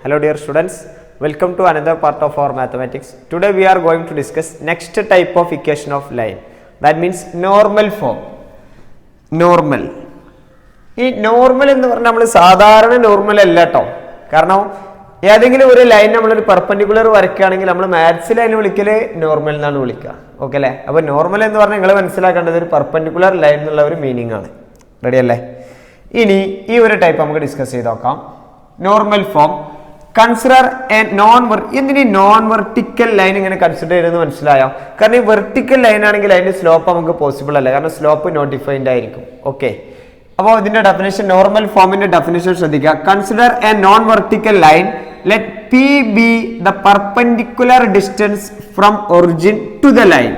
Hello dear students, welcome to another part of our mathematics. Today we are going to discuss next type of equation of line, that means normal form. Normal. ഈ normal എന്ന് പറഞ്ഞാൽ നമ്മൾ സാധാരണ normal അല്ല കേട്ടോ. കാരണം ഏതെങ്കിലും ഒരു ലൈൻ നമ്മളൊരു പെർപെൻഡിക്കുലർ വരയ്ക്കുകയാണെങ്കിൽ നമ്മൾ മാത്സിൽ അതിന് വിളിക്കല് നോർമൽ എന്നാണ് വിളിക്കുക. ഓക്കെ അല്ലേ? അപ്പോൾ നോർമൽ എന്ന് പറഞ്ഞാൽ നിങ്ങൾ മനസ്സിലാക്കേണ്ടത് ഒരു പെർപെൻഡിക്കുലർ ലൈൻ എന്നുള്ള ഒരു മീനിങ് ആണ്. റെഡി അല്ലേ? ഇനി ഈ ഒരു ടൈപ്പ് നമുക്ക് ഡിസ്കസ് ചെയ്ത് നോക്കാം. Normal form. കൺസിഡർ എ എന്തിന് നോൺ വെർട്ടിക്കൽ ലൈൻ ഇങ്ങനെ കൺസിഡർ ചെയ്തെന്ന് മനസ്സിലായോ? കാരണം ഈ വെർട്ടിക്കൽ ലൈൻ ആണെങ്കിൽ അതിന്റെ സ്ലോപ്പ് നമുക്ക് പോസിബിൾ അല്ല, കാരണം സ്ലോപ്പ് നോട്ട് ഡിഫൈൻഡ് ആയിരിക്കും. ഓക്കെ, അപ്പോൾ ഇതിന്റെ ഡെഫിനേഷൻ, നോർമൽ ഫോമിന്റെ ഡെഫിനേഷൻ ശ്രദ്ധിക്കുക. Consider a non vertical line, let P be the perpendicular distance from origin to the line.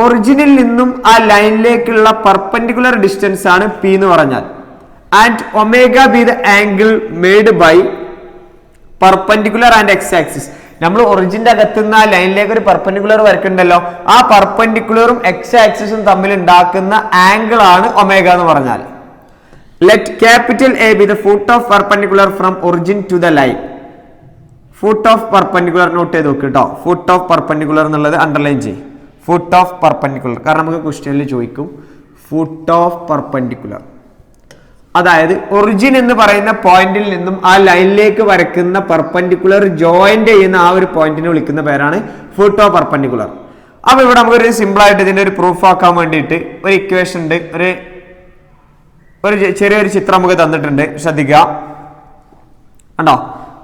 ഒറിജിനിൽ നിന്നും ആ ലൈനിലേക്കുള്ള പെർപെൻഡിക്കുലർ ഡിസ്റ്റൻസ് ആണ് പി എന്ന് പറഞ്ഞാൽ. And omega be the angle made by perpendicular and X axis. നമ്മൾ ഒറിജിന്റെ അകത്തുനിന്ന് ആ ലൈനിലേക്ക് ഒരു പെർപെൻഡിക്കുലർ വരയ്ക്കുന്നുണ്ടല്ലോ, ആ പെർപെൻഡിക്കുലറും എക്സ് ആക്സിസും തമ്മിൽ ഉണ്ടാക്കുന്ന ആംഗിൾ ആണ് ഒമേഗ എന്ന് പറഞ്ഞാൽ. Let capital A be the foot of perpendicular from origin to the line. Foot of perpendicular note ചെയ്ത് നോക്ക് കേട്ടോ. ഫുട്ട് ഓഫ് പെർപെൻഡിക്കുലർ എന്നുള്ളത് അണ്ടർലൈൻ ചെയ്യും. ഫുട്ട് ഓഫ് പെർപെൻഡിക്കുലർ, കാരണം നമുക്ക് ക്വസ്റ്റ്യനിൽ ചോദിക്കും ഫുട്ട് ഓഫ് പെർപെൻഡിക്കുലർ. അതായത് ഒറിജിൻ എന്ന് പറയുന്ന പോയിന്റിൽ നിന്നും ആ ലൈനിലേക്ക് വരയ്ക്കുന്ന പെർപെൻഡിക്കുലർ ജോയിന്റ് ചെയ്യുന്ന ആ ഒരു പോയിന്റിനെ വിളിക്കുന്ന പേരാണ് ഫുട്ട് ഓഫ് പെർപെൻഡിക്കുലർ. അപ്പൊ ഇവിടെ നമുക്കൊരു സിമ്പിൾ ആയിട്ട് ഇതിന്റെ ഒരു പ്രൂഫ് ആക്കാൻ വേണ്ടിയിട്ട് ഒരു ഇക്വേഷൻ ഉണ്ട്, ഒരു ചെറിയൊരു ചിത്രം നമുക്ക് തന്നിട്ടുണ്ട്. ശ്രദ്ധിക്കുക കണ്ടോ,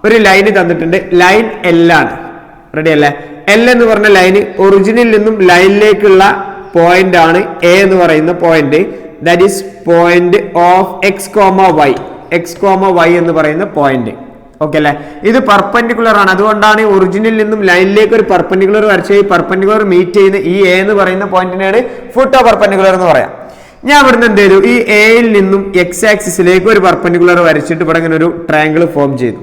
ഒരു ലൈന് തന്നിട്ടുണ്ട്. ലൈൻ എൽ ആണ്. റെഡി അല്ലേ? എൽ എന്ന് പറഞ്ഞ ലൈന് ഒറിജിനിൽ നിന്നും ലൈനിലേക്കുള്ള പോയിന്റ് ആണ് എ എന്ന് പറയുന്ന point. That is point of X comma Y. X comma Y എന്ന് പറയുന്ന പോയിന്റ്. ഓക്കെ അല്ലെ? ഇത് പെർപെൻഡിക്കുലർ ആണ്. അതുകൊണ്ടാണ് ഒറിജിനിൽ നിന്നും ലൈനിലേക്ക് ഒരു പെർപെൻഡിക്കുലർ വരച്ച ഈ പെർപെൻഡിക്കുലർ മീറ്റ് ചെയ്യുന്ന ഈ എ എന്ന് പറയുന്ന പോയിന്റിനാണ് ഫുട്ട് ഓഫ് പെർപെൻഡിക്കുലർ എന്ന് പറയാം. ഞാൻ ഇവിടുന്ന് എന്ത് ചെയ്തു, ഈ എയിൽ നിന്നും എക്സ് ആക്സിസിലേക്ക് ഒരു പെർപെൻഡിക്കുലർ വരച്ചിട്ട് ഇവിടെ ഇങ്ങനെ ഒരു ട്രയാങ്കിൾ ഫോം ചെയ്തു.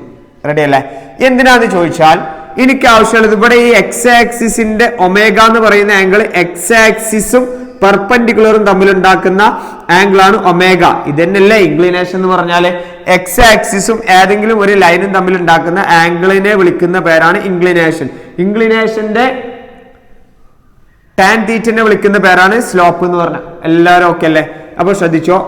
റെഡി അല്ലേ? എന്തിനാന്ന് ചോദിച്ചാൽ എനിക്ക് ആവശ്യമുള്ളത് ഇവിടെ ഈ എക്സ് ആക്സിസിന്റെ ഒമേഗ എന്ന് പറയുന്ന ആംഗിൾ എക്സ് ആക്സിസും പെർപെൻഡിക്കുലറും തമ്മിൽ ഉണ്ടാക്കുന്ന ആംഗിൾ ആണ് ഒമേഗ. ഇതന്നെയല്ലേ ഇൻക്ലിനേഷൻ എന്ന് പറഞ്ഞാല്? എക്സ് ആക്സിസും ഏതെങ്കിലും ഒരു ലൈനും തമ്മിൽ ഉണ്ടാക്കുന്ന ആംഗിളിനെ വിളിക്കുന്ന പേരാണ് ഇൻക്ലിനേഷൻ. ഇൻക്ലിനേഷന്റെ ടാൻ തീറ്റനെ വിളിക്കുന്ന പേരാണ് സ്ലോപ്പ് എന്ന് പറഞ്ഞ. എല്ലാവരും ഓക്കെ അല്ലേ? അപ്പൊ ശ്രദ്ധിച്ചോ,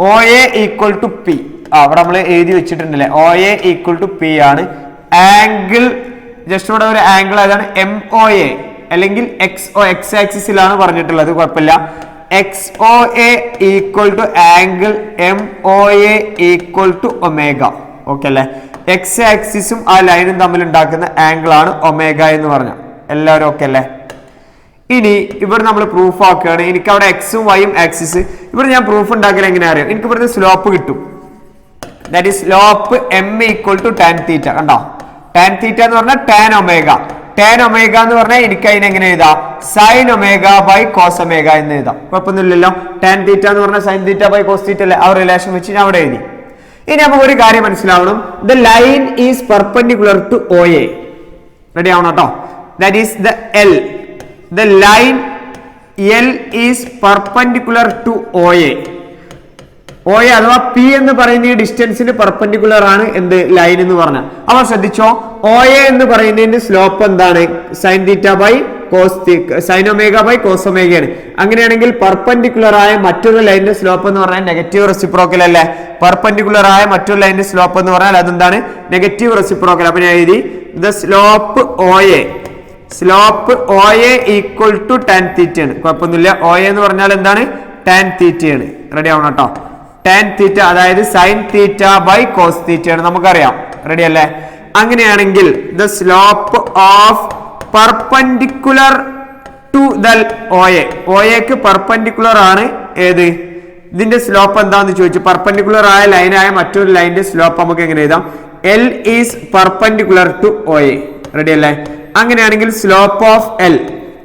O A equal to P. അവിടെ നമ്മൾ എഴുതി വെച്ചിട്ടുണ്ടല്ലേ, O A equal to P ആണ്. ആംഗിൾ ജസ്റ്റ് ഇവിടെ ഒരു ആംഗിൾ ഏതാണ്? എം ഒ എ, അല്ലെങ്കിൽ എക്സ് ആക്സിസിലാണ് പറഞ്ഞിട്ടുള്ളത്, കുഴപ്പമില്ല. X O A equal to angle M O A equal to omega. Okay അല്ലെ? എക്സ് ആക്സിസും ആ ലൈനും തമ്മിൽ ഉണ്ടാക്കുന്ന ആംഗിൾ ആണ് ഒമേഗ എന്ന് പറഞ്ഞ. എല്ലാവരും ഓക്കെ അല്ലേ? ഇനി ഇവിടെ നമ്മൾ പ്രൂഫ് ആക്കുകയാണ്. എനിക്ക് അവിടെ എക്സും വൈയും ആക്സിസ്. ഇവിടെ ഞാൻ പ്രൂഫ് ഉണ്ടാക്കൽ എങ്ങനെ അറിയാം? എനിക്ക് ഇവിടുന്ന് സ്ലോപ്പ് കിട്ടും. That is slope M equal to tan theta. കണ്ടോ? ടാൻ തീറ്റ എന്ന് പറഞ്ഞാൽ ടാൻ ഒമേഗ. ടാൻ ഒമേഗ എന്ന് പറഞ്ഞാൽ എനിക്ക് അതിനെ എങ്ങനെ എഴുതാം? Sine omega by cos omega എന്ന് എഴുതാം. കുഴപ്പമൊന്നുമില്ലല്ലോ. ടാൻ തീറ്റ എന്ന് പറഞ്ഞാൽ sine theta by cos theta അല്ലേ? ആ റിലേഷൻ വെച്ച് ഞാൻ അവിടെ എഴുതി. ഇനി നമുക്ക് ഒരു കാര്യം മനസ്സിലാവണം. The line is perpendicular to O A. Ready ആവണം കേട്ടോ? That is the L. The line L is perpendicular to O A. O A അഥവാ പി എന്ന് പറയുന്ന ഈ ഡിസ്റ്റൻസിന് പെർപെൻഡിക്കുലർ ആണ് എന്ത്? ലൈൻ എന്ന് പറഞ്ഞാൽ. അപ്പൊ ശ്രദ്ധിച്ചോ, ഒ എ എന്ന് പറയുന്നതിന്റെ സ്ലോപ്പ് എന്താണ്? Sine theta by cos, sine omega by cos ഒമേഗയാണ്. അങ്ങനെയാണെങ്കിൽ പെർപെൻഡിക്കുലർ ആയ മറ്റൊരു ലൈനിന്റെ സ്ലോപ്പ് എന്ന് പറഞ്ഞാൽ നെഗറ്റീവ് റെസിപ്രോക്കൽ അല്ലേ? പെർപെൻഡിക്കുലർ ആയ മറ്റൊരു ലൈനിന്റെ സ്ലോപ്പ് എന്ന് പറഞ്ഞാൽ അതെന്താണ്? Negative reciprocal. അപ്പൊ ഞാൻ എഴുതി the slope O A. Slope O A equal to tan തീറ്റയാണ്. കുഴപ്പമൊന്നുമില്ല. ഒ എ എന്ന് പറഞ്ഞാൽ എന്താണ്? ടാൻ തീറ്റയാണ്. റെഡി ആവണം കേട്ടോ? ടാൻ തീറ്റ അതായത് സൈൻ തീറ്റ ബൈ കോസ് തീറ്റയാണ്, നമുക്കറിയാം. റെഡി അല്ലേ? അങ്ങനെയാണെങ്കിൽ the slope of perpendicular to the O A. O എക്ക് പെർപെൻഡിക്കുലർ ആണ് ഏത്? ഇതിന്റെ സ്ലോപ്പ് എന്താന്ന് ചോദിച്ചു. പെർപെൻഡിക്കുലർ ആയ ലൈനായ മറ്റൊരു ലൈനിന്റെ സ്ലോപ്പ് നമുക്ക് എങ്ങനെ എഴുതാം? L is perpendicular to O A. Ready അല്ലേ? അങ്ങനെയാണെങ്കിൽ സ്ലോപ്പ് ഓഫ് എൽ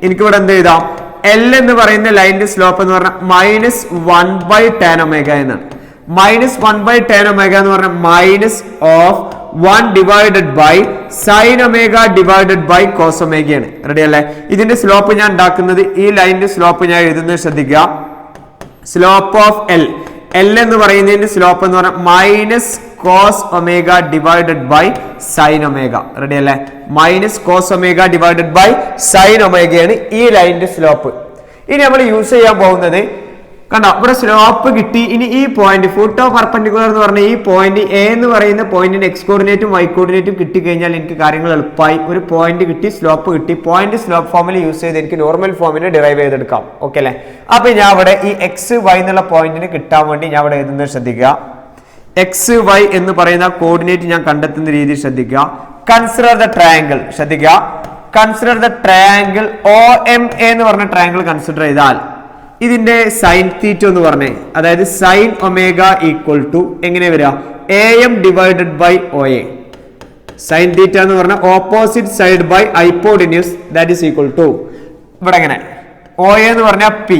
എനിക്കിവിടെ എന്ത് എഴുതാം? എൽ എന്ന് പറയുന്ന ലൈനിന്റെ സ്ലോപ്പ് എന്ന് പറഞ്ഞാൽ മൈനസ് 1 ബൈ ടാൻ ഒമേഗ എന്നാണ്. മൈനസ് 1 ബൈ ടാൻ ഒമേഗ എന്ന് പറഞ്ഞാൽ minus of 1 divided by sine omega divided by cos ഒമേഗയാണ്. റെഡി അല്ലേ? ഇതിന്റെ സ്ലോപ്പ് ഞാൻ ഉണ്ടാക്കുന്നത്, ഈ ലൈനിന്റെ സ്ലോപ്പ് ഞാൻ എഴുതുന്നത് ശ്രദ്ധിക്കുക. സ്ലോപ്പ് ഓഫ് എൽ, എൽ എന്ന് പറയുന്നതിന്റെ സ്ലോപ്പ് എന്ന് പറഞ്ഞാൽ minus cos omega divided by sine omega. Ready അല്ലേ? Minus cos omega divided by sine ഒമേഗയാണ് ഈ ലൈനിന്റെ സ്ലോപ്പ്. ഇനി നമ്മൾ യൂസ് ചെയ്യാൻ പോകുന്നത് കണ്ടോ, ഇവിടെ സ്ലോപ്പ് കിട്ടി. ഇനി ഈ പോയിന്റ് ഫുട്ട് ഓഫ് പെർപെൻഡിക്കുലർ എന്ന് പറഞ്ഞ ഈ പോയിന്റ് എ എന്ന് പറയുന്ന പോയിന്റിന് എക്സ് കോർഡിനേറ്റും വൈ കോർഡിനേറ്റും കിട്ടിക്കഴിഞ്ഞാൽ എനിക്ക് കാര്യങ്ങൾ എളുപ്പമായി. ഒരു പോയിന്റ് കിട്ടി, സ്ലോപ്പ് കിട്ടി. പോയിന്റ് സ്ലോപ്പ് ഫോമിൽ യൂസ് ചെയ്ത് എനിക്ക് നോർമൽ ഫോമിന് ഡിറൈവ് ചെയ്തെടുക്കാം. ഓക്കെ അല്ലേ? അപ്പൊ ഞാൻ ഇവിടെ ഈ എക്സ് വൈ എന്നുള്ള പോയിന്റിന് കിട്ടാൻ വേണ്ടി ഞാൻ ഇവിടെ എഴുതുന്നത് ശ്രദ്ധിക്കുക. എക്സ് വൈ എന്ന് പറയുന്ന കോർഡിനേറ്റ് ഞാൻ കണ്ടെത്തുന്ന രീതി ശ്രദ്ധിക്കുക. Consider the triangle. ശ്രദ്ധിക്കുക, കൺസിഡർ ദ ട്രയാങ്കിൾ OMA എന്ന് പറഞ്ഞ ട്രയാങ്കിൾ കൺസിഡർ ചെയ്താൽ ഇതിന്റെ സൈൻ തീറ്റ എന്ന് പറഞ്ഞേ, അതായത് സൈൻ ഒമേഗ ഈക്വൽ ടു എങ്ങനെ വരിക? AM divided by OA. Sine theta എന്ന് പറഞ്ഞാൽ opposite side by hypotenuse, that is equal to ഇവിടെ എങ്ങനെ OA എന്ന് പറഞ്ഞാൽ P,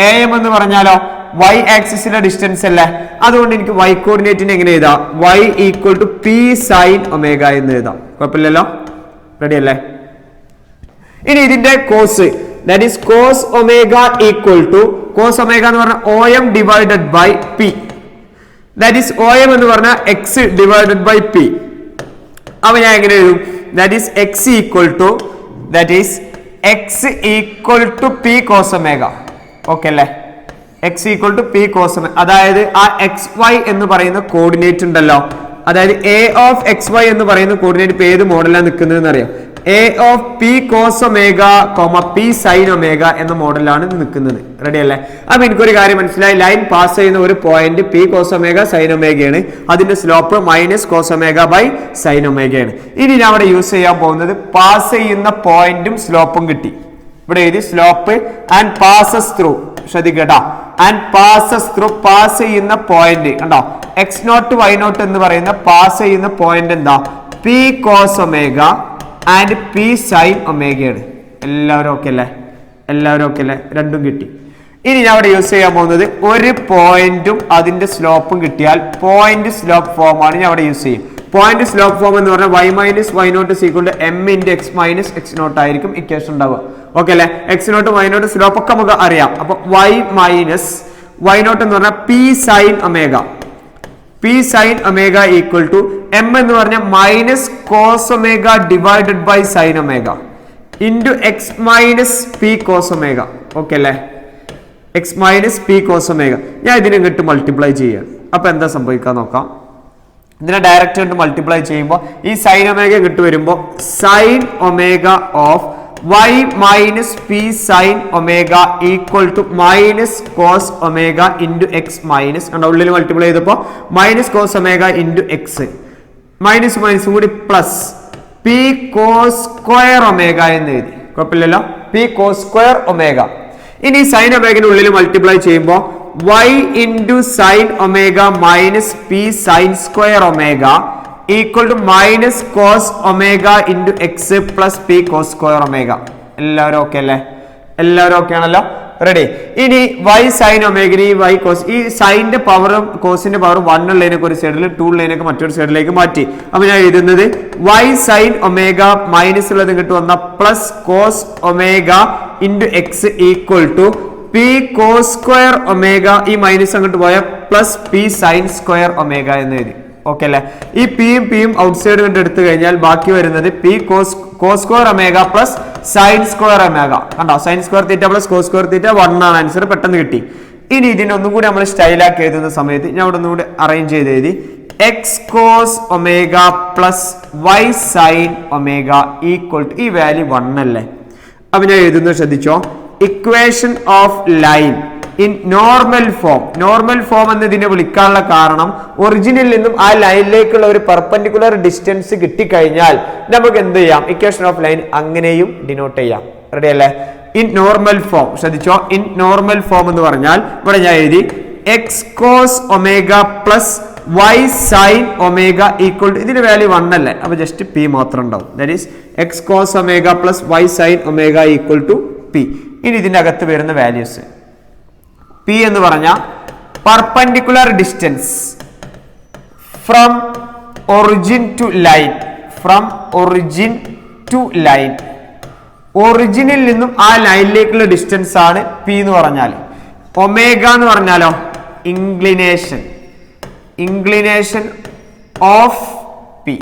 AM എന്ന് പറഞ്ഞാലോ y ആക്സിസിലെ ഡിസ്റ്റൻസ് അല്ലേ, അതുകൊണ്ട് എനിക്ക് y കോർഡിനേറ്റിന് എങ്ങനെ എഴുതാം? y equal to P sine omega എന്ന് എഴുതാം. കുഴപ്പമില്ലല്ലോ? റെഡി അല്ലേ? ഇനി ഇതിന്റെ cos, that is cos omega equal to cos omega എന്ന് പറഞ്ഞാൽ OM divided by P, that is OM എന്ന് പറഞ്ഞാൽ x ഡിവൈഡഡ് ബൈ P. അപ്പൊ ഞാൻ എങ്ങനെ എഴുതും? That is x equal to P cos omega. Okay അല്ലേ? x equal to P cos omega, അതായത് ആ XY എന്ന് പറയുന്ന കോർഡിനേറ്റ് ഉണ്ടല്ലോ, അതായത് A ഓഫ് XY എന്ന് പറയുന്ന കോർഡിനേറ്റ് ഇപ്പൊ ഏത് മോഡലാണ് നിൽക്കുന്നതെന്ന് അറിയാം? A of P cos omega P sine omega എന്ന മോഡലാണ് നിൽക്കുന്നത്. റെഡി അല്ലേ? അപ്പൊ എനിക്കൊരു കാര്യം മനസ്സിലായി. ലൈൻ പാസ് ചെയ്യുന്ന ഒരു point P cos omega sine ഒമേഗയാണ്. അതിന്റെ slope minus cos omega by sine ഒമേഗയാണ്. ഇനി ഞാൻ അവിടെ യൂസ് ചെയ്യാൻ പോകുന്നത് പാസ് ചെയ്യുന്ന പോയിന്റും സ്ലോപ്പും കിട്ടി. ഇവിടെ എഴുതി സ്ലോപ്പ് ആൻഡ് പാസസ് ത്രൂ. ശ്രദ്ധിക്കട്ടോ, ആൻഡ് പാസസ് ത്രൂ, പാസ് ചെയ്യുന്ന പോയിന്റ് കണ്ടോ, x0 y0 എന്ന് പറയുന്ന പാസ് ചെയ്യുന്ന പോയിന്റ് എന്താ? P cos omega and P sine ഒമേഗയാണ്. എല്ലാവരും ഓക്കെ അല്ലേ? എല്ലാവരും ഓക്കെ അല്ലേ? രണ്ടും കിട്ടി. ഇനി ഞാൻ അവിടെ യൂസ് ചെയ്യാൻ പോകുന്നത് ഒരു പോയിന്റും അതിന്റെ സ്ലോപ്പും കിട്ടിയാൽ പോയിന്റ് സ്ലോപ്പ് ഫോം ആണ് ഞാൻ അവിടെ യൂസ് ചെയ്യും. പോയിന്റ് സ്ലോപ്പ് ഫോം എന്ന് പറഞ്ഞാൽ y minus y0 equal to m into x minus x0 ആയിരിക്കും ഇക്വേഷൻ ഉണ്ടാവുക. ഓക്കെ അല്ലെ? x0 y0 സ്ലോപ്പ് ഒക്കെ നമുക്ക് അറിയാം. അപ്പൊ y മൈനസ് y0 എന്ന് പറഞ്ഞാൽ P sine omega, P sine omega equal to m എന്ന് പറഞ്ഞാൽ minus cos omega divided by sine omega into x minus P cos omega. Okay അല്ലേ? x minus P cos omega. ഞാൻ ഇതിനെ ഇങ്ങോട്ട് multiply ചെയ്യാം. അപ്പൊ എന്താ സംഭവിക്കാൻ നോക്കാം. ഇതിനെ ഡയറക്റ്റ് കൊണ്ട് മൾട്ടിപ്ലൈ ചെയ്യുമ്പോൾ ഈ സൈൻ ഒമേഗ കിട്ടു വരുമ്പോൾ sine omega of y minus P sine omega equal to minus cos omega into X minus, കണ്ട ഉള്ളിൽ മൾട്ടിപ്ലൈ ചെയ്തപ്പോൾ minus cos omega into X minus minus കൂടി plus P cos square omega എന്ന് എഴുതി. കുഴപ്പമില്ലല്ലോ? P cos square omega. ഇനി sine ഒമേഗയുടെ ഉള്ളിൽ മൾട്ടിപ്ലൈ ചെയ്യുമ്പോൾ y into sine omega minus P sine square omega equal to minus cos omega into x plus P cos square omega. എല്ലാവരും okay അല്ലേ? എല്ലാവരും ഓക്കെ ആണല്ലോ? റെഡി. ഇനി y സൈൻ ഒമേഗ, ഈ y കോസ്, ഈ സൈനിന്റെ പവറും കോസിന്റെ പവറും 1 ഉള്ളതിനൊക്കെ ഒരു സൈഡിൽ 2 ഉള്ളതിനൊക്കെ മറ്റൊരു സൈഡിലേക്ക് മാറ്റി. അപ്പൊ ഞാൻ എഴുതുന്നത് y സൈൻ ഒമേഗ മൈനസ് ഉള്ളത് കിട്ടും വന്ന plus cos omega into X equal to P cos square omega, ഈ മൈനസ് അങ്ങോട്ട് പോയ plus P sine square omega എന്ന് എഴുതി. ഓക്കെ അല്ലെ? ഈ പിയും ഔട്ട് സൈഡ് കൊണ്ട് എടുത്തു കഴിഞ്ഞാൽ ബാക്കി വരുന്നത് P cos square omega plus sine square omega. കണ്ടോ? Sine square theta plus cos square theta 1 ആണ് ആൻസർ. പെട്ടെന്ന് കിട്ടി. ഇനി ഇതിനെ ഒന്നും കൂടി നമ്മൾ സ്റ്റൈലാക്കി എഴുതുന്ന സമയത്ത് ഞാൻ ഇവിടെ ഒന്നുകൂടി അറേഞ്ച് ചെയ്ത് എഴുതി X cos omega plus y sine omega equal to, ഈ വാല്യൂ 1 അല്ലേ? അപ്പൊ ഞാൻ എഴുതുന്നത് ശ്രദ്ധിച്ചോ, equation of line in normal form. Normal form എന്നതിനെ വിളിക്കാനുള്ള കാരണം ഒറിജിനിൽ നിന്നും ആ ലൈനിലേക്കുള്ള ഒരു പെർപെൻഡിക്കുലർ ഡിസ്റ്റൻസ് കിട്ടിക്കഴിഞ്ഞാൽ നമുക്ക് എന്ത് ചെയ്യാം? ഇക്വേഷൻ ഓഫ് ലൈൻ അങ്ങനെയും ഡിനോട്ട് ചെയ്യാം. റെഡി അല്ലേ? In normal form. ശ്രദ്ധിച്ചോ, ഇൻ നോർമൽ ഫോം എന്ന് പറഞ്ഞാൽ ഇവിടെ ഞാൻ എഴുതി X cos omega plus y sine omega equal to, ഇതിന്റെ വാല്യൂ 1 അല്ലേ? അപ്പൊ ജസ്റ്റ് P മാത്രം ഉണ്ടാവും. That is X cos omega plus y sine omega equal to P. ഇനി ഇതിന്റെ അകത്ത് വരുന്ന വാല്യൂസ് P എന്ന് പറഞ്ഞാൽ perpendicular distance from origin to line, from origin to line, ഒറിജിനിൽ നിന്നും ആ ലൈനിലേക്കുള്ള ഡിസ്റ്റൻസ് ആണ് P എന്ന് പറഞ്ഞാൽ. ഒമേഗ എന്ന് പറഞ്ഞാലോ ഇൻക്ലിനേഷൻ, ഇൻക്ലിനേഷൻ ഓഫ് പി.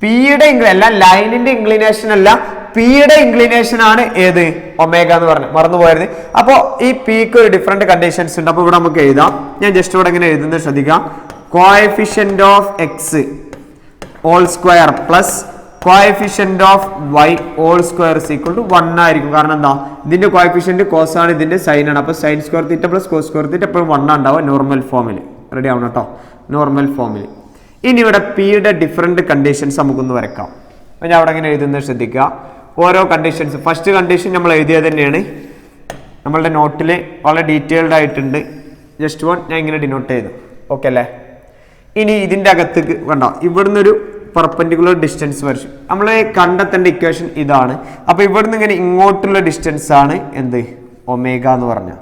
പിയുടെ അല്ല, ലൈനിന്റെ ഇൻക്ലിനേഷൻ അല്ല, പിയുടെ ഇൻക്ലിനേഷൻ ആണ് ഏത്? ഒമേഗ എന്ന് പറഞ്ഞു, മറന്നുപോയത്. അപ്പോൾ ഈ പിക്ക് ഒരു ഡിഫറെന്റ് കണ്ടീഷൻസ് ഉണ്ട്. അപ്പോൾ ഇവിടെ നമുക്ക് എഴുതാം. ഞാൻ ജസ്റ്റ് ഇവിടെ ഇങ്ങനെ എഴുതുന്നത് ശ്രദ്ധിക്കാം. Coefficient of X whole square plus coefficient of Y whole square is equal to 1 ആയിരിക്കും. കാരണം എന്താ? ഇതിന്റെ കോഎഫിഷ്യന്റ് കോസ് ആണ്, ഇതിന്റെ സൈൻ ആണ്. അപ്പോൾ sine square theta plus cos square theta എപ്പോഴും 1 ഉണ്ടാവുക നോർമൽ ഫോമിൽ. റെഡി ആവണം കേട്ടോ, നോർമൽ ഫോമിൽ. ഇനി ഇവിടെ പിയുടെ ഡിഫറെന്റ് കണ്ടീഷൻസ് നമുക്കൊന്ന് വരക്കാം. ഞാൻ അവിടെ ഇങ്ങനെ എഴുതുന്നത് ശ്രദ്ധിക്കുക. ഓരോ കണ്ടീഷൻസ്, ഫസ്റ്റ് കണ്ടീഷൻ നമ്മൾ എഴുതിയത് തന്നെയാണ്, നമ്മളുടെ നോട്ടിൽ വളരെ ഡീറ്റെയിൽഡ് ആയിട്ടുണ്ട്. ജസ്റ്റ് വൺ ഞാൻ ഇങ്ങനെ ഡിനോട്ട് ചെയ്തു. ഓക്കെ അല്ലേ? ഇനി ഇതിൻ്റെ അകത്തേക്ക് വേണ്ട, ഇവിടുന്ന് ഒരു പെർപെൻഡിക്കുലർ ഡിസ്റ്റൻസ് വരച്ചു. നമ്മൾ കണ്ടെത്തേണ്ട ഇക്വേഷൻ ഇതാണ്. അപ്പോൾ ഇവിടുന്ന് ഇങ്ങനെ ഇങ്ങോട്ടുള്ള ഡിസ്റ്റൻസ് ആണ് എന്ത്? ഒമേഗ എന്ന് പറഞ്ഞാൽ.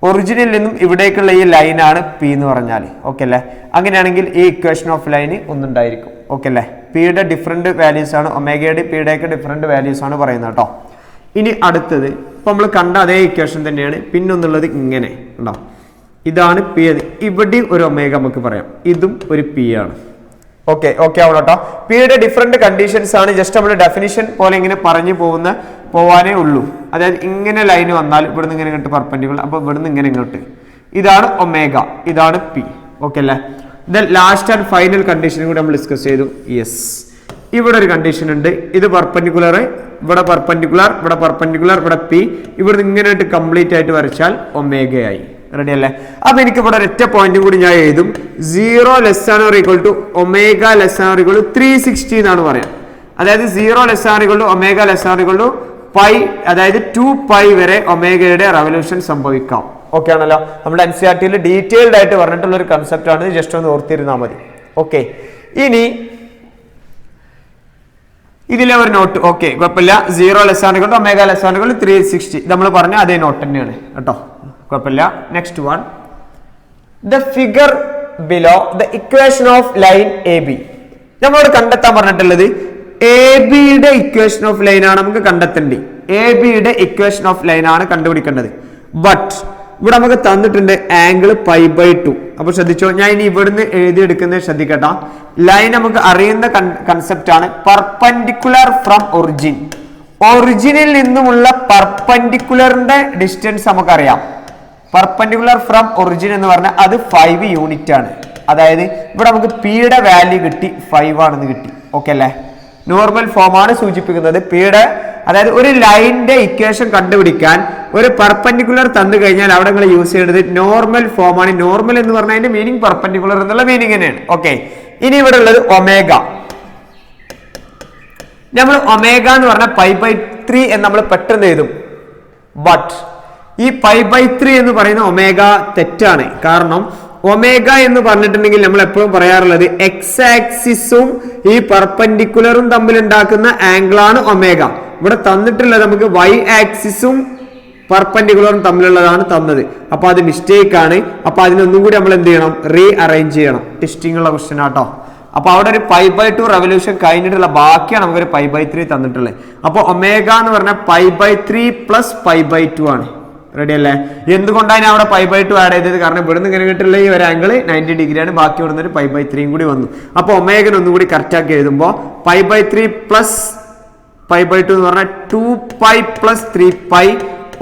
ഒറിജിനിൽ നിന്നും ഇവിടേക്കുള്ള ഈ ലൈനാണ് പി എന്ന് പറഞ്ഞാൽ. ഓക്കെ അല്ലേ? അങ്ങനെയാണെങ്കിൽ ഈ ഇക്വേഷൻ ഓഫ് ലൈന് ഒന്നുണ്ടായിരിക്കും. ഓക്കെ അല്ലേ? പിയുടെ ഡിഫറെന്റ് വാല്യൂസ് ആണ്, ഒമേഗയുടെ പിയുടെ ഒക്കെ ഡിഫറെന്റ് വാല്യൂസ് ആണ് പറയുന്നത് കേട്ടോ. ഇനി അടുത്തത് ഇപ്പൊ നമ്മൾ കണ്ട അതേ ഇക്വേഷൻ തന്നെയാണ്. പിന്നൊന്നുള്ളത് ഇങ്ങനെ ഉണ്ടോ, ഇതാണ് പി. ഇവിടെ ഒരു ഒമേഗ നമുക്ക് പറയാം, ഇതും ഒരു പി ആണ്. ഓക്കെ ആവണം കേട്ടോ. പിയുടെ ഡിഫറെന്റ് കണ്ടീഷൻസ് ആണ്. ജസ്റ്റ് നമ്മൾ ഡെഫിനിഷൻ പോലെ ഇങ്ങനെ പറഞ്ഞു പോവാനേ ഉള്ളൂ. അതായത് ഇങ്ങനെ ലൈന് വന്നാൽ ഇവിടുന്ന് ഇങ്ങനെ ഇങ്ങോട്ട് പെർപെൻഡിക്കുലർ, അപ്പൊ ഇവിടുന്ന് ഇങ്ങനെ ഇങ്ങോട്ട്, ഇതാണ് ഒമേഗ, ഇതാണ് പി. ഓക്കെ അല്ലേ? ലാസ്റ്റ് ആൻഡ് ഫൈനൽ കണ്ടീഷനും കൂടി നമ്മൾ ഡിസ്കസ് ചെയ്തു. യെസ്, ഇവിടെ ഒരു കണ്ടീഷൻ ഉണ്ട്. ഇത് പെർപെൻഡിക്കുലർ, ഇവിടെ പെർപെൻഡിക്കുലർ, ഇവിടെ പെർപെൻഡിക്കുലർ, ഇവിടെ പി. ഇവിടുന്ന് ഇങ്ങനെ ആയിട്ട് കംപ്ലീറ്റ് ആയിട്ട് വരച്ചാൽ ഒമേഗയായി. റെഡി അല്ലേ? അപ്പൊ എനിക്ക് ഇവിടെ ഒരൊറ്റ പോയിന്റും കൂടി ഞാൻ എഴുതും. 0 ≤ ഒമേഗ ≤ 360 എന്നാണ് പറയാം. അതായത് 0 ≤ ഒമേഗ ≤ പൈ, അതായത് 2π വരെ ഒമേഗയുടെ റെവല്യൂഷൻ സംഭവിക്കാം. ഓക്കെ ആണല്ലോ? നമ്മുടെ NCERT-യിൽ ഡീറ്റെയിൽഡ് ആയിട്ട് പറഞ്ഞിട്ടുള്ള ഒരു കൺസെപ്റ്റ് ആണ്. ജസ്റ്റ് ഒന്ന് ഓർത്തിരുന്നാൽ മതി. ഓക്കെ, ഇനി ഇതിലെ ഒരു നോട്ട്. ഓക്കെ, കുഴപ്പമില്ല. 0 ≤ ഒമേഗ ≤ 360 നമ്മൾ പറഞ്ഞ അതേ നോട്ട് തന്നെയാണ് കേട്ടോ, കുഴപ്പമില്ല. Next one, the figure below the equation of line A B. നമ്മളോട് കണ്ടെത്താൻ പറഞ്ഞിട്ടുള്ളത് എ ബിയുടെ ഇക്വേഷൻ ഓഫ് ലൈൻ ആണ് നമുക്ക് കണ്ടെത്തേണ്ടത്. എ ബിയുടെ ഇക്വേഷൻ ഓഫ് ലൈൻ ആണ് കണ്ടുപിടിക്കേണ്ടത്. ബട്ട് ഇവിടെ നമുക്ക് തന്നിട്ടുണ്ട് ആംഗിൾ π/2. അപ്പൊ ശ്രദ്ധിച്ചോ, ഞാൻ ഇനി ഇവിടുന്ന് എഴുതിയെടുക്കുന്നത് ശ്രദ്ധിക്കട്ടോ. ലൈൻ നമുക്ക് അറിയുന്ന കൺസെപ്റ്റ് ആണ്. പെർപെൻഡിക്കുലർ ഫ്രം ഒറിജിൻ, ഒറിജിനിൽ നിന്നുമുള്ള പെർപെൻഡിക്കുലറിന്റെ ഡിസ്റ്റൻസ് നമുക്കറിയാം. പെർപെൻഡിക്കുലർ ഫ്രം ഒറിജിൻ എന്ന് പറഞ്ഞാൽ അത് 5 യൂണിറ്റ് ആണ്. അതായത് ഇവിടെ നമുക്ക് പിയുടെ വാല്യൂ കിട്ടി 5 ആണെന്ന് കിട്ടി. ഓക്കെ അല്ലേ? നോർമൽ ഫോം ആണ് സൂചിപ്പിക്കുന്നത് പിയുടെ. അതായത് ഒരു ലൈനിന്റെ ഇക്വേഷൻ കണ്ടുപിടിക്കാൻ ഒരു പെർപെൻഡിക്കുലർ തന്നു കഴിഞ്ഞാൽ അവിടെ നിങ്ങൾ യൂസ് ചെയ്യേണ്ടത് നോർമൽ ഫോം ആണ്. നോർമൽ എന്ന് പറഞ്ഞാൽ അതിന്റെ മീനിങ് പെർപെൻഡിക്കുലർ എന്നുള്ള മീനിങ് തന്നെയാണ്. ഓക്കെ, ഇനി ഇവിടെ ഉള്ളത് ഒമേഗ. നമ്മൾ ഒമേഗ എന്ന് പറഞ്ഞാൽ π/3 എന്ന് നമ്മൾ പെട്ടെന്ന് എഴുതും. ബട്ട് ഈ π/3 എന്ന് പറയുന്ന ഒമേഗ തെറ്റാണ്. കാരണം ഒമേഗ എന്ന് പറഞ്ഞിട്ടുണ്ടെങ്കിൽ നമ്മൾ എപ്പോഴും പറയാറുള്ളത് എക്സ് ആക്സിസും ഈ പെർപെൻഡിക്കുലറും തമ്മിൽ ഉണ്ടാക്കുന്ന ആംഗിൾ ആണ് ഒമേഗ. ഇവിടെ തന്നിട്ടുള്ളത് നമുക്ക് വൈ ആക്സിസും പെർപെൻഡിക്കുലറും തമ്മിലുള്ളതാണ് തന്നത്. അപ്പൊ അത് മിസ്റ്റേക്ക് ആണ്. അപ്പൊ അതിനൊന്നും കൂടി നമ്മൾ എന്ത് ചെയ്യണം? റീ അറേഞ്ച് ചെയ്യണം. ടെസ്റ്റിംഗ് ഉള്ള ക്വസ്റ്റ്യൻ ആട്ടോ. അപ്പൊ അവിടെ ഒരു π/2 റെവല്യൂഷൻ കഴിഞ്ഞിട്ടുള്ള ബാക്കിയാണ് നമുക്കൊരു π/3 തന്നിട്ടുള്ളത്. അപ്പൊ ഒമേഗ എന്ന് പറഞ്ഞാൽ π/3 + π/2 ആണ്. റെഡി അല്ലേ? എന്തുകൊണ്ടാണ് ഞാൻ അവിടെ π/2 ആഡ് ചെയ്തത്? കാരണം ഇവിടുന്ന് ഇങ്ങനെ കിട്ടുള്ള ഈ ഒരു ആംഗിൾ 90 ഡിഗ്രിയാണ്. ബാക്കി ഇവിടുന്ന് ഒരു π/3 കൂടി വന്നു. അപ്പൊ ഒമേഗൻ ഒന്നും കൂടി കറക്റ്റ് ആക്കി എഴുതുമ്പോൾ π/3 + π/2 എന്ന് പറഞ്ഞാൽ 2π + 3π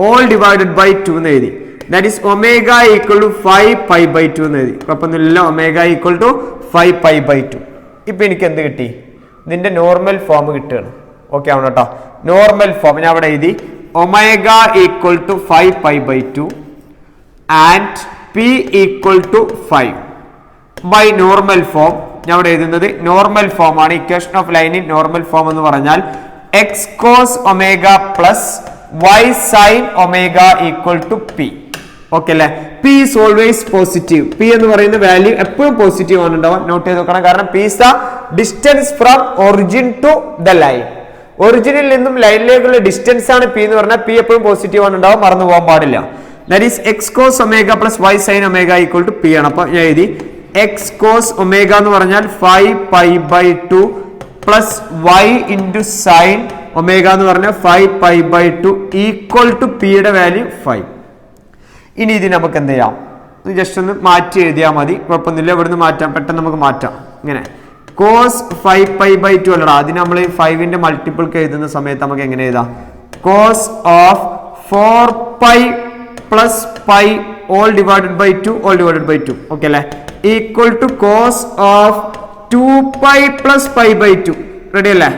all divided by 2 എന്ന് എഴുതി. ദാറ്റ് ഈസ് ഒമേഗ = 5π/2 എന്ന് എഴുതി. കുഴപ്പമൊന്നുമില്ല. ഒമേഗ = 5π/2. ഇപ്പൊ എനിക്ക് എന്ത് കിട്ടി? ഇതിന്റെ നോർമൽ ഫോം കിട്ടുകയാണ്. ഓക്കെ ആവണം കേട്ടോ. നോർമൽ ഫോം ഞാൻ അവിടെ എഴുതി. Omega = 5π/2 and p = 5 by normal form. ഞാൻ ഇവിടെ എഴുതുന്നത് നോർമൽ ഫോം ആണ്. ഇക്വേഷൻ ഓഫ് ലൈനിൽ നോർമൽ ഫോം എന്ന് പറഞ്ഞാൽ x cos omega plus y sin omega = p. Okay അല്ലേ? p is always positive. p എന്ന് പറയുന്ന വാല്യൂ എപ്പോഴും പോസിറ്റീവ് ആണ് ഉണ്ടാവുക. നോട്ട് ചെയ്ത് നോക്കണം. കാരണം p is the distance from origin to the line. ഒറിജിനിൽ നിന്നും ലൈനിലേക്കുള്ള ഡിസ്റ്റൻസ് ആണ് p എന്ന് പറഞ്ഞാൽ p എപ്പോഴും പോസിറ്റീവ് ആണ് ഉണ്ടാവും. മറന്നു പോകാൻ പാടില്ല. That is x cos omega plus y sin omega = p ആണ്. അപ്പൊ ഞാൻ എഴുതി x cos ഒമേഗ എന്ന് പറഞ്ഞാൽ 5π/2 പ്ലസ് y × sin ഒമേഗ എന്ന് പറഞ്ഞാൽ 5π/2 = p യുടെ വാല്യൂ 5. ഇനി ഇത് നമുക്ക് എന്ത് ചെയ്യാം? ജസ്റ്റ് ഒന്ന് മാറ്റി എഴുതിയാൽ മതി. കുഴപ്പമൊന്നുമില്ല. ഇവിടുന്ന് മാറ്റാം, പെട്ടെന്ന് നമുക്ക് മാറ്റാം. ഇങ്ങനെ cos 5π/2 അല്ലടാ, അതിന് നമ്മൾ 5ന്റെ മൾട്ടിപ്പിൾക്ക് എഴുതുന്ന സമയത്ത് നമുക്ക് എങ്ങനെ എഴുതാം? cos of 4π plus pi all divided by 2 okay അല്ലേ, equal to cos of 2π plus π/2. Ready അല്ലേ?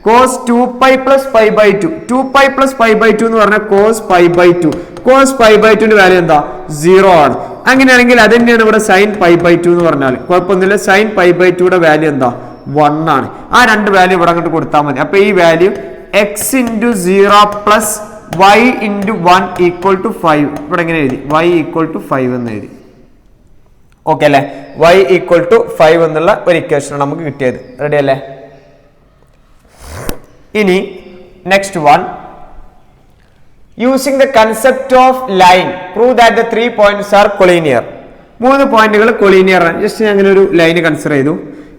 cos 2π plus π/2, 2π plus π/2 എന്ന് പറഞ്ഞാൽ cos π/2. cos π/2ന്റെ വാല്യൂ എന്താ? 0 ആണ്. അങ്ങനെയാണെങ്കിൽ അത് തന്നെയാണ് ഇവിടെ sin π/2 എന്ന് പറഞ്ഞാൽ കുഴപ്പമൊന്നുമില്ല. sin π/2യുടെ വാല്യൂ എന്താ? 1 ആണ്. ആ രണ്ട് വാല്യൂ ഇവിടെ അങ്ങോട്ട് കൊടുത്താൽ മതി. അപ്പൊ ഈ value x into 0 plus y into 1 equal to 5. ഇവിടെ എങ്ങനെ എഴുതി? y equal to 5 എന്ന് എഴുതി. ഓക്കെ അല്ലേ? y equal to 5 എന്നുള്ള ഒരു ഇക്വേഷൻ നമുക്ക് കിട്ടിയത്. റെഡി അല്ലേ? ഇനി next one, using the concept of line prove that the 3 points R collinear. 3 പോയിന്റുകൾ കൊളീനിയർ ആണ്. ജസ്റ്റ് അങ്ങനെ ഒരു ലൈൻ കൺസിഡർ ചെയ്തു.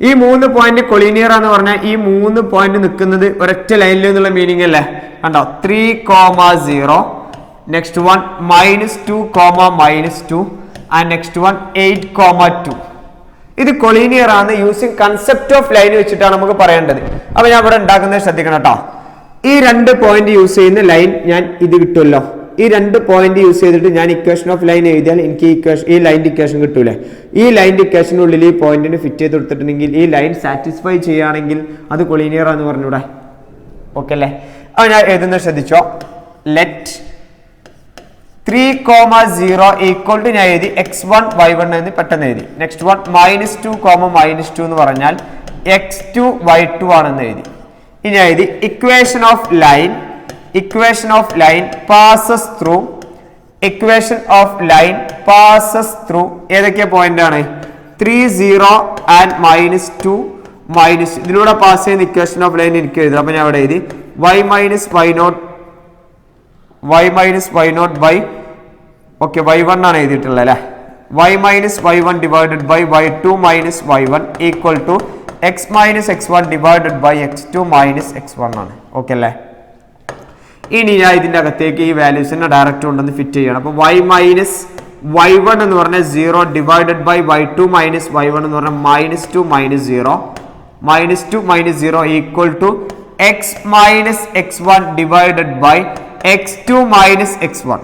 ഈ 3 പോയിന്റ് കൊളീനിയർ എന്ന് പറഞ്ഞാൽ ഈ 3 പോയിന്റ് നിൽക്കുന്നത് ഒരൊറ്റ ലൈനിൽ എന്നുള്ള മീനിങ് അല്ലേ? കണ്ടോ? 3,0, next one -2, -2 and next one 8,2. ഇത് കൊളീനിയർ ആണ്. യൂസിങ് കൺസെപ്റ്റ് ഓഫ് ലൈൻ വെച്ചിട്ടാണ് നമുക്ക് പറയേണ്ടത്. അപ്പൊ ഞാൻ ഇവിടെ ഉണ്ടാക്കുന്നത് ശ്രദ്ധിക്കണം കേട്ടോ. ഈ 2 പോയിന്റ് യൂസ് ചെയ്യുന്ന ലൈൻ ഞാൻ ഇത് കിട്ടുമല്ലോ. ഈ 2 പോയിന്റ് യൂസ് ചെയ്തിട്ട് ഞാൻ ഇക്വേഷൻ ഓഫ് ലൈൻ എഴുതിയാൽ എനിക്ക് ഈ ലൈൻ്റെ ഇക്വേഷൻ കിട്ടൂലേ? ഈ ലൈൻ്റെ ഇക്വേഷനുള്ളിൽ ഈ പോയിന്റിന് ഫിറ്റ് ചെയ്ത് കൊടുത്തിട്ടുണ്ടെങ്കിൽ ഈ ലൈൻ സാറ്റിസ്ഫൈ ചെയ്യുകയാണെങ്കിൽ അത് കൊളീനിയർ ആണെന്ന് പറഞ്ഞൂടെ? ഓക്കെ അല്ലേ? അപ്പൊ ഞാൻ എഴുതുന്നത് ശ്രദ്ധിച്ചോ. ലെറ്റ് 3,0 ഈക്വൽ ടു ഞാൻ എഴുതി x1 y1 എന്ന് പെട്ടെന്ന് എഴുതി. നെക്സ്റ്റ് വൺ -2, -2 എന്ന് പറഞ്ഞാൽ x2 y2 ആണെന്ന് എഴുതി. ഇനി എഴുതി equation of line passes through ഏതൊക്കെ പോയിന്റ് ആണ്? 3, 0 ആൻഡ് -2 ഇതിലൂടെ പാസ് ചെയ്യുന്ന ഇക്വേഷൻ ഓഫ് ലൈൻ എനിക്ക് എഴുതാം. അപ്പൊ ഞാൻ അവിടെ എഴുതി y minus y0 by okay y1 ആണ് എഴുതിയിട്ടുള്ളത് അല്ലേ? y minus y1 divided by y2 minus y1 equal to x minus x1 divided by x2 minus x1 ആണ്. ഓക്കെ അല്ലേ? ഇനി ഞാൻ ഇതിന്റെ അകത്തേക്ക് ഈ വാല്യൂസിനെ ഡയറക്റ്റ് കൊണ്ടൊന്ന് ഫിറ്റ് ചെയ്യണം. അപ്പൊ y minus y1 എന്ന് പറഞ്ഞാൽ 0 divided by y2 minus y1 എന്ന് പറഞ്ഞാൽ -2 minus 0 equal to x minus x1 divided by x2 minus x1.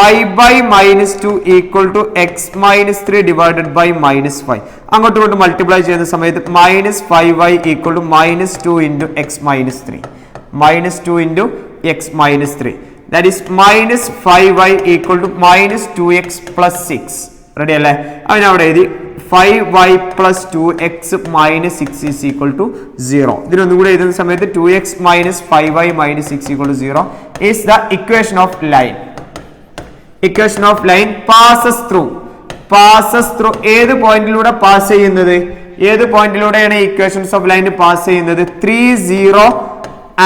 y by -2 equal to x minus 3 divided by -5. അങ്ങോട്ടും ഇങ്ങോട്ടും മൾട്ടിപ്ലൈ ചെയ്യുന്ന സമയത്ത് -5y equal to -2 into x minus 3. -2 into x minus 3. That is -5y equal to -2x plus 6. Ready അല്ലേ? അവൻ അവിടെ എഴുതി 5y plus 2x minus 6 is equal to 0. ഇതിനൊന്നും കൂടെ എഴുതുന്ന സമയത്ത് 2x minus 5y minus 6 equal to 0 is the equation of line. Equation of line passes through ഏത് പോയിന്റിലൂടെ പാസ് ചെയ്യുന്നത്? ഏത് പോയിന്റിലൂടെയാണ് ഇക്വേഷൻസ് ഓഫ് ലൈൻ പാസ് ചെയ്യുന്നത്? 3, 0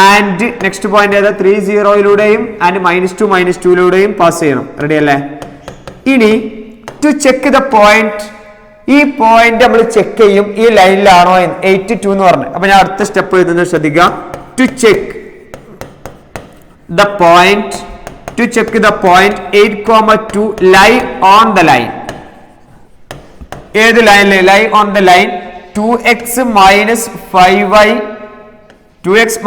ആൻഡ് നെക്സ്റ്റ് പോയിന്റ് ഏതാ? 3, 0 ആൻഡ് -2 പാസ് ചെയ്യണം. റെഡി അല്ലേ? ഇനി ടു ചെക്ക് ദ പോയിന്റ്, ഈ പോയിന്റ് നമ്മൾ ചെക്ക് ചെയ്യും ഈ ലൈനിലാണോ എന്ന്. 8, 2 എന്ന് പറഞ്ഞു. അപ്പൊ ഞാൻ അടുത്ത സ്റ്റെപ്പ് എഴുതുന്നത് ശ്രദ്ധിക്കുക. To check the point 8,2 lie on the line. ഏത് ലൈനിൽ? Lie on the line 2x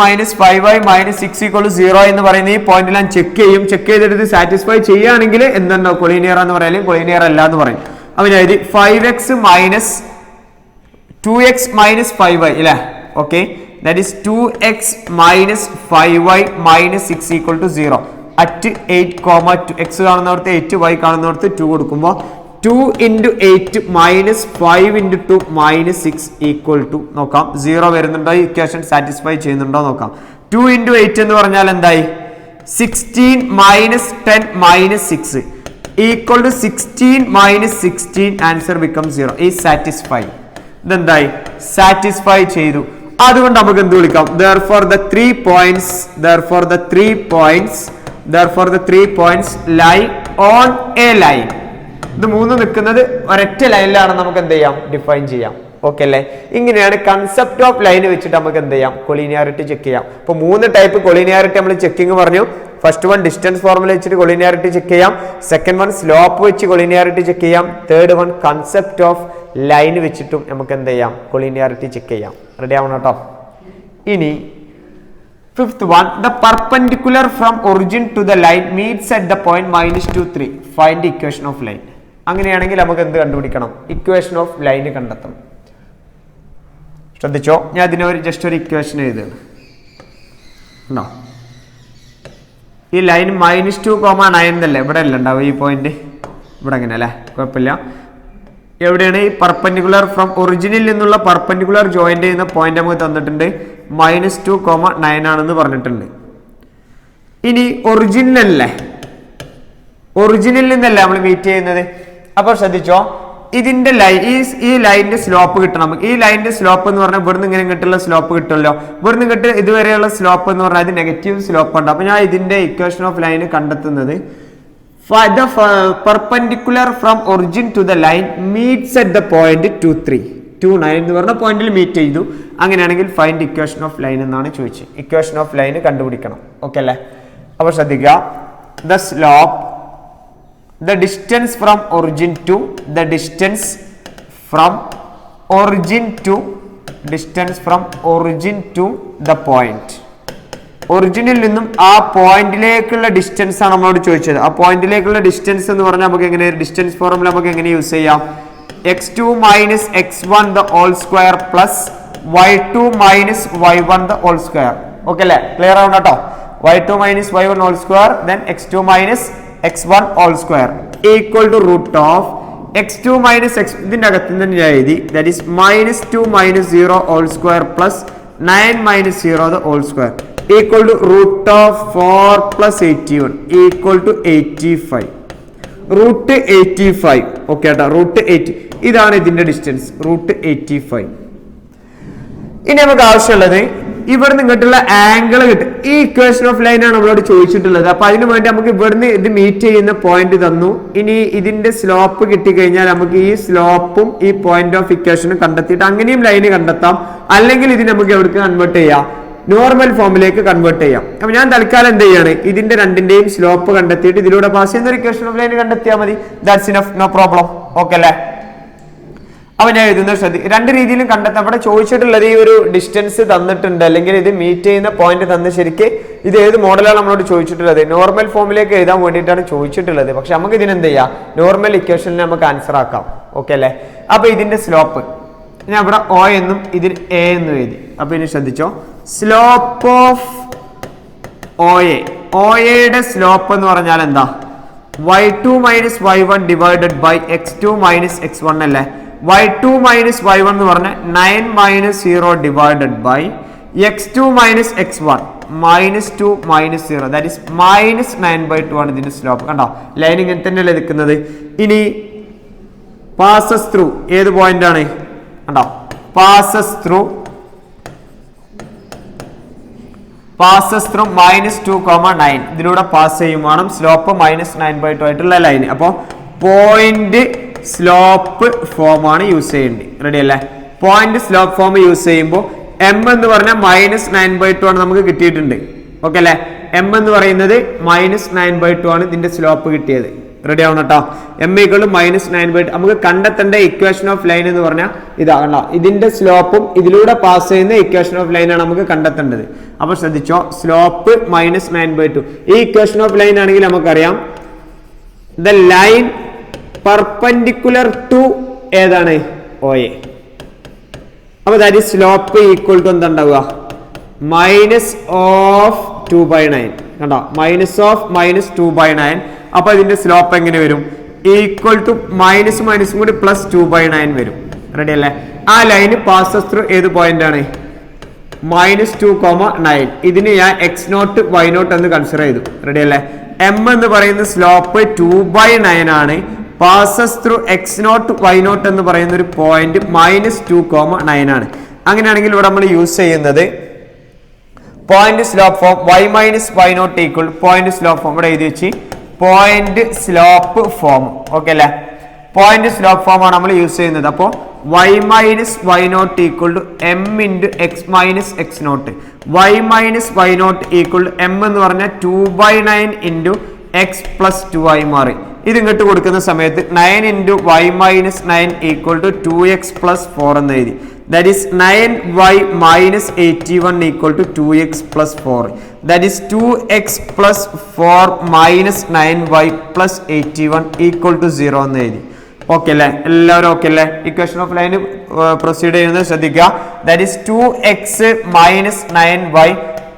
minus 5y minus 6 equal to 0 എന്ന് പറയുന്ന ഈ പോയിന്റ് ഞാൻ ചെക്ക് ചെയ്യും. ചെക്ക് ചെയ്തിട്ട് സാറ്റിസ്ഫൈ ചെയ്യുകയാണെങ്കിൽ എന്തുണ്ടോ കൊളീനിയർ എന്ന് പറയാനും കൊളീനിയർ അല്ല എന്ന് പറയും. അപ്പൊ ഞാൻ എഴുതി 5x minus 2x minus 5y അല്ലേ? Okay, that is 2x minus 5y minus 6 equal to 0 at 8,2. x കാണുന്നിടത്ത് 8, y കാണുന്നിടത്ത് 2 കൊടുക്കുമ്പോൾ 2 into 8 minus 5 into 2 minus 6 equal to നോക്കാം 0 വരുന്നുണ്ടോ, ഇക്വേഷൻ സാറ്റിസ്ഫൈ ചെയ്യുന്നുണ്ടോ നോക്കാം. 2 into 8 എന്ന് പറഞ്ഞാൽ എന്തായി? 16 minus 10 minus 6 equal to 16 minus 16. Answer becomes 0. is satisfied. ഇതെന്തായി? സാറ്റിസ്ഫൈ ചെയ്തു. അതുകൊണ്ട് നമുക്ക് എന്ത് വിളിക്കാം? therefore the 3 points lie on a line. ഇത് മൂന്ന് നിൽക്കുന്നത് ഒരൊറ്റ ലൈനിലാണ് നമുക്ക് എന്ത് ചെയ്യാം? ഡിഫൈൻ ചെയ്യാം. ഓക്കെ അല്ലേ? ഇങ്ങനെയാണ് കൺസെപ്റ്റ് ഓഫ് ലൈൻ വെച്ചിട്ട് നമുക്ക് എന്ത് ചെയ്യാം, കൊളീനിയാരിറ്റി ചെക്ക് ചെയ്യാം. ഇപ്പൊ 3 ടൈപ്പ് കൊളീനിയാരിറ്റി നമ്മൾ ചെക്കിങ് പറഞ്ഞു. ഫസ്റ്റ് വൺ ഡിസ്റ്റൻസ് ഫോർമുല വെച്ചിട്ട് കൊളീനിയാരിറ്റി ചെക്ക് ചെയ്യാം, സെക്കൻഡ് വൺ സ്ലോപ്പ് വെച്ച് കൊളീനിയാരിറ്റി ചെക്ക് ചെയ്യാം, third one concept of line വെച്ചിട്ടും നമുക്ക് എന്ത് ചെയ്യാം, കൊളീനിയാരിറ്റി ചെക്ക് ചെയ്യാം. റെഡി ആവണം കേട്ടോ. ഇനി fifth one, the perpendicular from origin to the line meets at the point -2, 3. Find equation of line. അങ്ങനെയാണെങ്കിൽ നമുക്ക് എന്ത് കണ്ടുപിടിക്കണം, ഇക്വേഷൻ ഓഫ് ലൈൻ കണ്ടെത്തണം. ശ്രദ്ധിച്ചോ, ഞാൻ ഇതിനെ ജസ്റ്റ് ഒരു ഇക്വേഷൻ എഴുതുകയാണ്. ഉണ്ടോ, ഈ ലൈൻ -2,9 എന്നല്ലേ ഇവിടെ അല്ല ഉണ്ടാവും, ഈ പോയിന്റ് ഇവിടെ അങ്ങനെ അല്ലേ, കുഴപ്പമില്ല. എവിടെയാണ് ഈ പെർപെൻഡിക്കുലർ ഫ്രം ഒറിജിനിൽ നിന്നുള്ള പെർപെൻഡിക്കുലർ ജോയിന്റ് ചെയ്യുന്ന പോയിന്റ് നമുക്ക് തന്നിട്ടുണ്ട്, -2,9 ആണെന്ന് പറഞ്ഞിട്ടുണ്ട്. ഇനി ഒറിജിനല്ലേ, ഒറിജിനിൽ നിന്നല്ല നമ്മൾ മീറ്റ് ചെയ്യുന്നത്. അപ്പോൾ ശ്രദ്ധിച്ചോ, ഇതിന്റെ ഈ ലൈനിന്റെ സ്ലോപ്പ് കിട്ടണം. ഈ ലൈനിന്റെ സ്ലോപ്പ് എന്ന് പറഞ്ഞാൽ ഇവിടുന്ന് ഇങ്ങനെ ഇങ്ങോട്ടുള്ള സ്ലോപ്പ് കിട്ടുമല്ലോ, ഇവിടുന്ന് ഇങ്ങോട്ട് ഇതുവരെയുള്ള സ്ലോപ്പ് എന്ന് പറഞ്ഞാൽ അത് നെഗറ്റീവ് സ്ലോപ്പ് ഉണ്ട്. അപ്പൊ ഞാൻ ഇതിന്റെ ഇക്വേഷൻ ഓഫ് ലൈൻ കണ്ടെത്തുന്നത് the perpendicular from origin to the line meets at the point 2,3,29 എന്ന് പറഞ്ഞ പോയിന്റിൽ മീറ്റ് ചെയ്തു. അങ്ങനെയാണെങ്കിൽ ഫൈൻഡ് ഇക്വേഷൻ ഓഫ് ലൈൻ എന്നാണ് ചോദിച്ചത്. ഇക്വേഷൻ ഓഫ് ലൈൻ കണ്ടുപിടിക്കണം. ഓക്കെ അല്ലേ? അപ്പോൾ ശ്രദ്ധിക്കുക, the slope, the distance from origin to the distance from origin to the point. ഒറിജിനിൽ നിന്നും ആ പോയിന്റിലേക്കുള്ള ഡിസ്റ്റൻസ് ആണ് നമ്മളോട് ചോദിച്ചത്. ആ പോയിന്റിലേക്കുള്ള ഡിസ്റ്റൻസ് എന്ന് പറഞ്ഞാൽ നമുക്ക് എങ്ങനെ ഡിസ്റ്റൻസ് ഫോർമുല നമുക്ക് എങ്ങനെ യൂസ് ചെയ്യാം, x2 minus x1 the whole square plus y2 minus y1 the whole square. Okay അല്ലേ? ക്ലിയർ ആവണം കേട്ടോ. y2 minus y1 whole square then x2 minus x1 whole square equal to root of x2 minus x, ഇതിന്റെ അകത്ത് നിന്ന് ഞാൻ എഴുതി, that is -2 minus 0 whole square plus 9 minus 0 the whole square equal to root of 4 plus 81 equal to 85. root 85. Okay കേട്ടോ, root 80 ഇതാണ് ഇതിന്റെ distance, root 85. ഇനി നമുക്ക് ആവശ്യമുള്ളത് ഇവിടുന്ന് ഇങ്ങോട്ടുള്ള ആംഗിൾ കിട്ടും. ഈ ഇക്വേഷൻ ഓഫ് ലൈൻ ആണ് നമ്മളോട് ചോദിച്ചിട്ടുള്ളത്. അപ്പൊ അതിനു വേണ്ടി നമുക്ക് ഇവിടുന്ന് ഇത് മീറ്റ് ചെയ്യുന്ന പോയിന്റ് തന്നു. ഇനി ഇതിന്റെ സ്ലോപ്പ് കിട്ടിക്കഴിഞ്ഞാൽ നമുക്ക് ഈ സ്ലോപ്പും ഈ പോയിന്റ് ഓഫ് ഇക്വേഷനും കണ്ടെത്തിയിട്ട് അങ്ങനെയും ലൈന് കണ്ടെത്താം. അല്ലെങ്കിൽ ഇത് നമുക്ക് എവിടേക്ക് കൺവേർട്ട് ചെയ്യാം, നോർമൽ ഫോമിലേക്ക് കൺവേർട്ട് ചെയ്യാം. അപ്പൊ ഞാൻ തൽക്കാലം എന്ത് ചെയ്യാണ്, ഇതിന്റെ രണ്ടിന്റെയും സ്ലോപ്പ് കണ്ടെത്തിയിട്ട് ഇതിലൂടെ പാസ് ചെയ്യുന്ന ഒരു ഇക്വേഷൻ ഓഫ് ലൈൻ കണ്ടെത്തിയാൽ മതി. That's enough, no problem. Okay അല്ലേ? അപ്പൊ ഞാൻ എഴുതുന്നത് രണ്ട് രീതിയിലും കണ്ടെത്താം. അവിടെ ചോദിച്ചിട്ടുള്ളത് ഈ ഒരു ഡിസ്റ്റൻസ് തന്നിട്ടുണ്ട്, അല്ലെങ്കിൽ ഇത് മീറ്റ് ചെയ്യുന്ന പോയിന്റ് തന്ന് ശരിക്ക് ഇത് ഏത് മോഡലാണ് നമ്മളോട് ചോദിച്ചിട്ടുള്ളത്, നോർമൽ ഫോമിലേക്ക് എഴുതാൻ വേണ്ടിയിട്ടാണ് ചോദിച്ചിട്ടുള്ളത്. പക്ഷെ നമുക്ക് ഇതിനെന്ത് ചെയ്യാം, നോർമൽ ഇക്വേഷനിൽ നമുക്ക് ആൻസർ ആക്കാം. ഓക്കെ അല്ലേ? അപ്പൊ ഇതിന്റെ സ്ലോപ്പ് ഞാൻ ഇവിടെ O എന്നും ഇതിൽ A എന്നും എഴുതി. അപ്പൊ ഇനി ശ്രദ്ധിച്ചോ, സ്ലോപ്പ് ഓഫ് OAയുടെ സ്ലോപ്പ് എന്ന് പറഞ്ഞാൽ എന്താ, y2 minus y1 divided by x2 minus x1 അല്ലേ. y2 minus y1 എന്ന് പറഞ്ഞാൽ 9 minus 0 divided by x2 minus x1 -2 minus 0 that is -9/2 ആണ് ഇതിന്റെ സ്ലോപ്പ്. കണ്ടോ, ലൈൻ ഇങ്ങനെ തന്നെയല്ലേ നിൽക്കുന്നത്. ഇനി പാസസ് ത്രൂ ഏത് പോയിന്റ് ആണ്, കണ്ടോ, പാസസ് ത്രൂ -2,9 ഇതിലൂടെ പാസ് ചെയ്യുമ്പോൾ സ്ലോപ്പ് -9/2 ആയിട്ടുള്ള ലൈൻ. അപ്പോൾ പോയിന്റ് സ്ലോപ്പ് ഫോം ആണ് യൂസ് ചെയ്യേണ്ടത്. റെഡി അല്ലേ? പോയിന്റ് സ്ലോപ്പ് ഫോം യൂസ് ചെയ്യുമ്പോൾ m എന്ന് പറഞ്ഞാൽ -9/2 ആണ് നമുക്ക് കിട്ടിയിട്ടുണ്ട്. ഓക്കെ അല്ലേ? m എന്ന് പറയുന്നത് -9/2 ആണ് ഇതിന്റെ സ്ലോപ്പ് കിട്ടിയത്. റെഡി ആവണം കേട്ടോ. m = -9/2. നമുക്ക് കണ്ടെത്തേണ്ട ഇക്വേഷൻ ഓഫ് ലൈൻ എന്ന് പറഞ്ഞാൽ ഇതാണോ, ഇതിന്റെ സ്ലോപ്പും ഇതിലൂടെ പാസ് ചെയ്യുന്ന ഇക്വേഷൻ ഓഫ് ലൈൻ ആണ് നമുക്ക് കണ്ടെത്തേണ്ടത്. അപ്പൊ ശ്രദ്ധിച്ചോ, സ്ലോപ്പ് -9/2 ഈ ഇക്വേഷൻ ഓഫ് ലൈൻ ആണെങ്കിൽ നമുക്കറിയാം ദ ലൈൻ പെർപെൻഡിക്കുലർ ടു ഏതാണ്, OA. അപ്പൊ that is slope equal to എന്താ ഉണ്ടാവുക, -2/9. കണ്ടോ, -2/9. അപ്പൊ ഇതിന്റെ സ്ലോപ്പ് എങ്ങനെ വരും, ഈക്വൽ ടു മൈനസും കൂടി +2/9 വരും. റെഡി അല്ലേ? ആ ലൈന് പാസസ് ത്രൂ ഏത് പോയിന്റ് ആണ്, -2,9. ഇതിന് ഞാൻ x0 y0 എന്ന് കൺസിഡർ ചെയ്തു. റെഡി അല്ലേ? m എന്ന് പറയുന്ന സ്ലോപ്പ് 2/9 ആണ്. പാസസ് ത്രൂ x0 y0 എന്ന് പറയുന്ന ഒരു പോയിന്റ് -2,9 ആണ്. അങ്ങനെയാണെങ്കിൽ ഇവിടെ നമ്മൾ യൂസ് ചെയ്യുന്നത് point slope form y - y0 equal point slope form ഇവിടെ എഴുതി വെച്ച് പോയിന്റ് സ്ലോപ്പ് ഫോം. ഓക്കെ അല്ലേ? പോയിന്റ് സ്ലോപ്പ് ഫോം ആണ് നമ്മൾ യൂസ് ചെയ്യുന്നത്. അപ്പോൾ y minus Y naught equal to M into X minus X naught. Y minus Y naught equal to M എന്ന് പറഞ്ഞാൽ 2/9 ഇൻറ്റു എക്സ് പ്ലസ് 2 ആയി മാറി. ഇത് ഇങ്ങോട്ട് കൊടുക്കുന്ന സമയത്ത് 9 into Y minus 9 equal to 2x plus 4 എന്ന് എഴുതി. That is 9y minus 81 equal to 2x plus 4. That is 2x plus 4 minus 9y plus 81 equal to 0 എന്ന് എഴുതി. ഓക്കെ അല്ലേ? എല്ലാവരും ഓക്കെ അല്ലേ? ഇക്വേഷൻ ഓഫ് ലൈൻ പ്രൊസീഡ് ചെയ്യുന്നത് ശ്രദ്ധിക്കുക. That is 2x minus 9y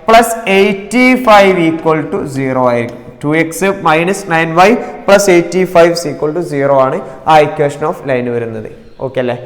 plus 85 equal to 0 ആയിരിക്കും. 2x minus 9y plus 85 equal to 0 ആണ് ആ ഇക്വേഷൻ ഓഫ് ലൈൻ വരുന്നത്. ഓക്കെ അല്ലേ?